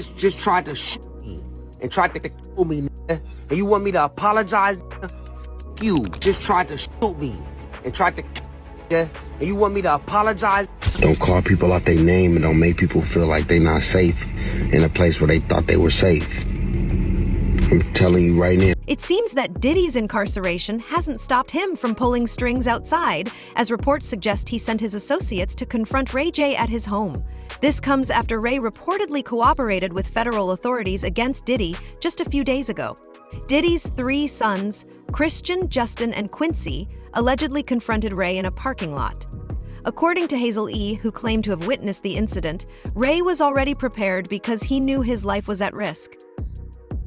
just tried to shoot me and tried to kill me, nigga. And you want me to apologize, nigga? F you. Just tried to shoot me and tried to kill me, nigga. And you want me to apologize? Don't call people out their name and don't make people feel like they're not safe in a place where they thought they were safe. I'm telling you right now. It seems that Diddy's incarceration hasn't stopped him from pulling strings outside, as reports suggest he sent his associates to confront Ray J at his home. This comes after Ray reportedly cooperated with federal authorities against Diddy just a few days ago. Diddy's 3 sons, Christian, Justin, and Quincy, allegedly confronted Ray in a parking lot. According to Hazel E., who claimed to have witnessed the incident, Ray was already prepared because he knew his life was at risk.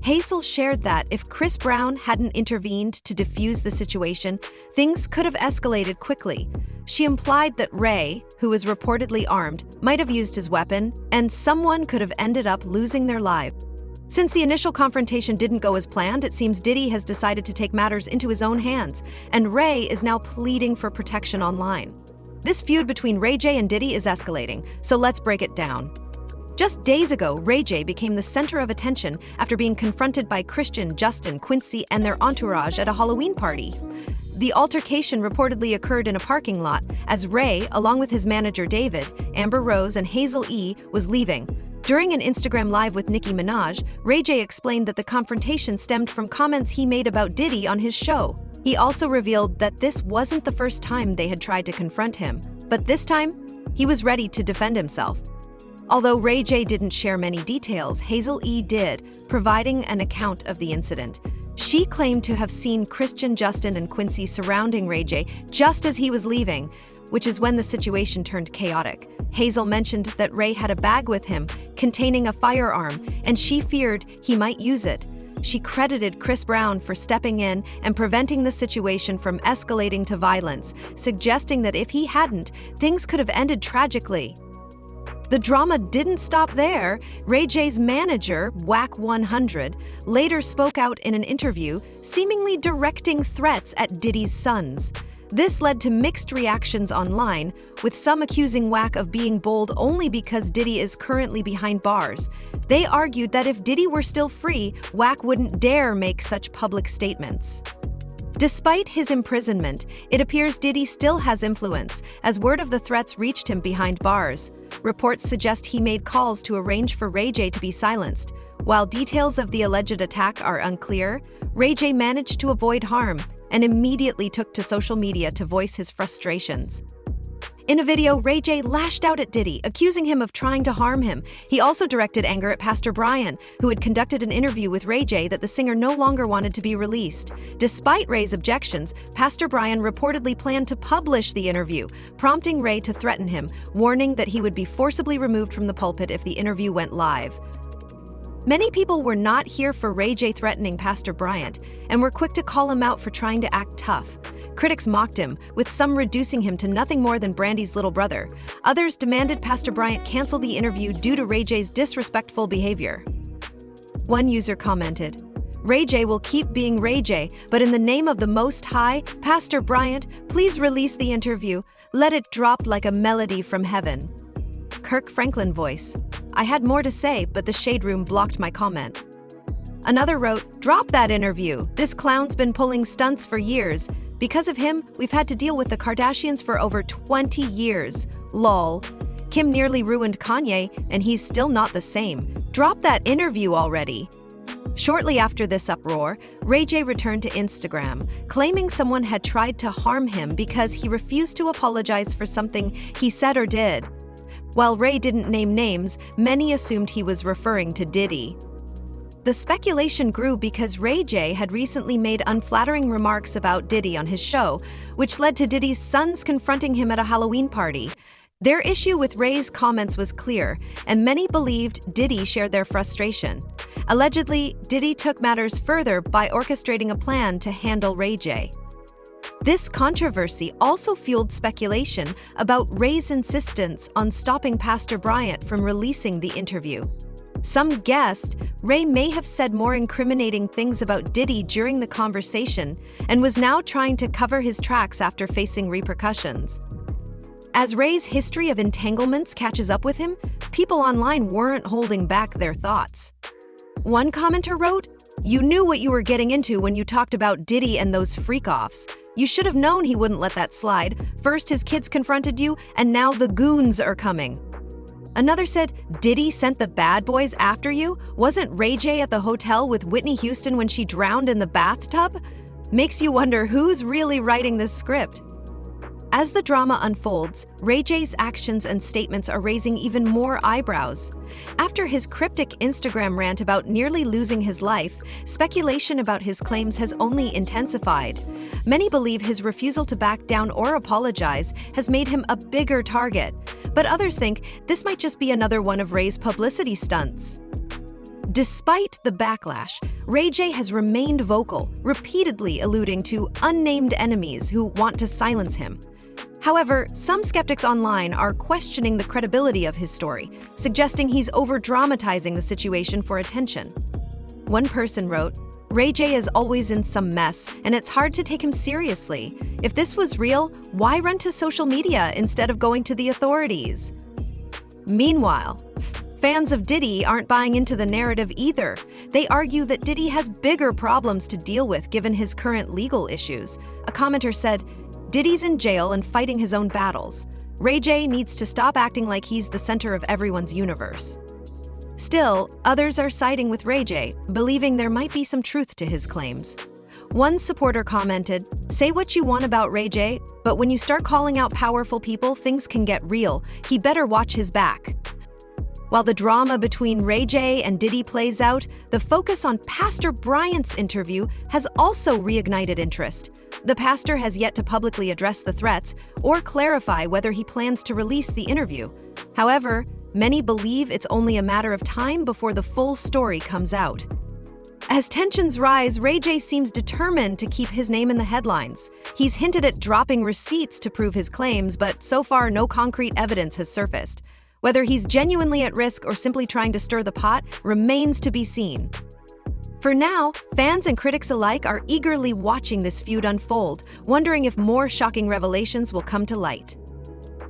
Hazel shared that if Chris Brown hadn't intervened to defuse the situation, things could have escalated quickly. She implied that Ray, who was reportedly armed, might have used his weapon, and someone could have ended up losing their lives. Since the initial confrontation didn't go as planned, it seems Diddy has decided to take matters into his own hands, and Ray is now pleading for protection online. This feud between Ray J and Diddy is escalating, so let's break it down. Just days ago, Ray J became the center of attention after being confronted by Christian, Justin, Quincy, and their entourage at a Halloween party. The altercation reportedly occurred in a parking lot as Ray, along with his manager David, Amber Rose, and Hazel E., was leaving. During an Instagram Live with Nicki Minaj, Ray J explained that the confrontation stemmed from comments he made about Diddy on his show. He also revealed that this wasn't the first time they had tried to confront him, but this time, he was ready to defend himself. Although Ray J didn't share many details, Hazel E. did, providing an account of the incident. She claimed to have seen Christian, Justin, and Quincy surrounding Ray J just as he was leaving, which is when the situation turned chaotic. Hazel mentioned that Ray had a bag with him containing a firearm, and she feared he might use it. She credited Chris Brown for stepping in and preventing the situation from escalating to violence, suggesting that if he hadn't, things could have ended tragically. The drama didn't stop there. Ray J's manager, Wack 100, later spoke out in an interview, seemingly directing threats at Diddy's sons. This led to mixed reactions online, with some accusing Wack of being bold only because Diddy is currently behind bars. They argued that if Diddy were still free, Wack wouldn't dare make such public statements. Despite his imprisonment, it appears Diddy still has influence, as word of the threats reached him behind bars. Reports suggest he made calls to arrange for Ray J to be silenced. While details of the alleged attack are unclear, Ray J managed to avoid harm and immediately took to social media to voice his frustrations. In a video, Ray J lashed out at Diddy, accusing him of trying to harm him. He also directed anger at Pastor Brian, who had conducted an interview with Ray J that the singer no longer wanted to be released. Despite Ray's objections, Pastor Brian reportedly planned to publish the interview, prompting Ray to threaten him, warning that he would be forcibly removed from the pulpit if the interview went live. Many people were not here for Ray J threatening Pastor Bryant and were quick to call him out for trying to act tough. Critics mocked him, with some reducing him to nothing more than Brandy's little brother. Others demanded Pastor Bryant cancel the interview due to Ray J's disrespectful behavior. One user commented, "Ray J will keep being Ray J, but in the name of the Most High, Pastor Bryant, please release the interview. Let it drop like a melody from heaven." Kirk Franklin voice, "I had more to say, but the shade room blocked my comment." Another wrote, "Drop that interview. This clown's been pulling stunts for years. Because of him, we've had to deal with the Kardashians for over 20 years. Lol. Kim nearly ruined Kanye, and he's still not the same. Drop that interview already." Shortly after this uproar, Ray J returned to Instagram, claiming someone had tried to harm him because he refused to apologize for something he said or did. While Ray didn't name names, many assumed he was referring to Diddy. The speculation grew because Ray J had recently made unflattering remarks about Diddy on his show, which led to Diddy's sons confronting him at a Halloween party. Their issue with Ray's comments was clear, and many believed Diddy shared their frustration. Allegedly, Diddy took matters further by orchestrating a plan to handle Ray J. This controversy also fueled speculation about Ray's insistence on stopping Pastor Bryant from releasing the interview. Some guessed Ray may have said more incriminating things about Diddy during the conversation and was now trying to cover his tracks after facing repercussions. As Ray's history of entanglements catches up with him, people online weren't holding back their thoughts. One commenter wrote, "You knew what you were getting into when you talked about Diddy and those freak-offs. You should have known he wouldn't let that slide. First his kids confronted you, and now the goons are coming." Another said, "Diddy sent the bad boys after you? Wasn't Ray J at the hotel with Whitney Houston when she drowned in the bathtub?" Makes you wonder who's really writing this script. As the drama unfolds, Ray J's actions and statements are raising even more eyebrows. After his cryptic Instagram rant about nearly losing his life, speculation about his claims has only intensified. Many believe his refusal to back down or apologize has made him a bigger target, but others think this might just be another one of Ray's publicity stunts. Despite the backlash, Ray J has remained vocal, repeatedly alluding to unnamed enemies who want to silence him. However, some skeptics online are questioning the credibility of his story, suggesting he's over-dramatizing the situation for attention. One person wrote, "Ray J is always in some mess, and it's hard to take him seriously. If this was real, why run to social media instead of going to the authorities?" Meanwhile, fans of Diddy aren't buying into the narrative either. They argue that Diddy has bigger problems to deal with given his current legal issues. A commenter said, "Diddy's in jail and fighting his own battles. Ray J needs to stop acting like he's the center of everyone's universe." Still, others are siding with Ray J, believing there might be some truth to his claims. One supporter commented, "Say what you want about Ray J, but when you start calling out powerful people, things can get real. He better watch his back." While the drama between Ray J and Diddy plays out, the focus on Pastor Bryant's interview has also reignited interest. The pastor has yet to publicly address the threats or clarify whether he plans to release the interview. However, many believe it's only a matter of time before the full story comes out. As tensions rise, Ray J seems determined to keep his name in the headlines. He's hinted at dropping receipts to prove his claims, but so far no concrete evidence has surfaced. Whether he's genuinely at risk or simply trying to stir the pot remains to be seen. For now, fans and critics alike are eagerly watching this feud unfold, wondering if more shocking revelations will come to light.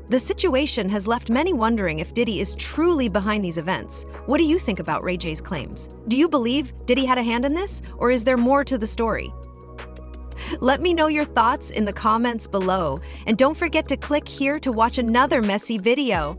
The situation has left many wondering if Diddy is truly behind these events. What do you think about Ray J's claims? Do you believe Diddy had a hand in this, or is there more to the story? Let me know your thoughts in the comments below, and don't forget to click here to watch another messy video.